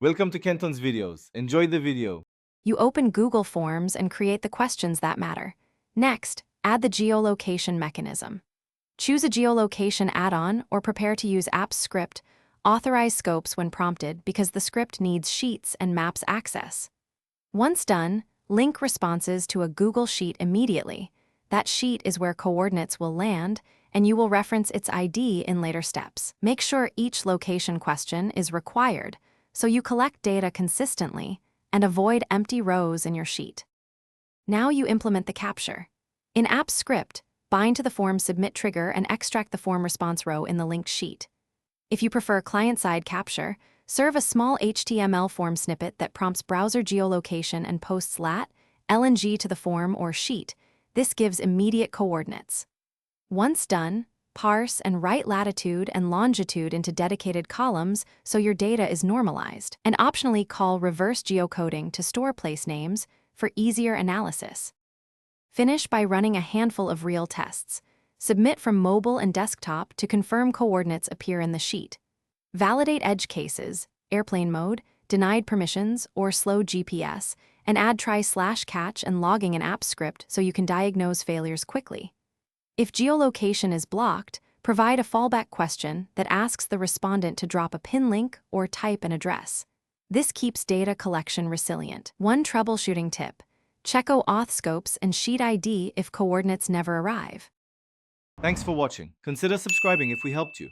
Welcome to Kenton's videos. Enjoy the video. You open Google Forms and create the questions that matter. Next, add the geolocation mechanism. Choose a geolocation add-on or prepare to use App's script. Authorize scopes when prompted because the script needs sheets and maps access. Once done, link responses to a Google Sheet immediately. That sheet is where coordinates will land, and you will reference its ID in later steps. Make sure each location question is required, so you collect data consistently and avoid empty rows in your sheet. Now you implement the capture. In App's script, bind to the form submit trigger and extract the form response row in the linked sheet. If you prefer client-side capture, serve a small HTML form snippet that prompts browser geolocation and posts lat, LNG to the form or sheet. This gives immediate coordinates. Once done, parse and write latitude and longitude into dedicated columns so your data is normalized, and optionally call reverse geocoding to store place names for easier analysis. Finish by running a handful of real tests. Submit from mobile and desktop to confirm coordinates appear in the sheet. Validate edge cases, airplane mode, denied permissions, or slow GPS, and add try/catch and logging in App script so you can diagnose failures quickly. If geolocation is blocked, provide a fallback question that asks the respondent to drop a pin link or type an address. This keeps data collection resilient. One troubleshooting tip: check auth scopes and sheet ID if coordinates never arrive. Thanks for watching. Consider subscribing if we helped you.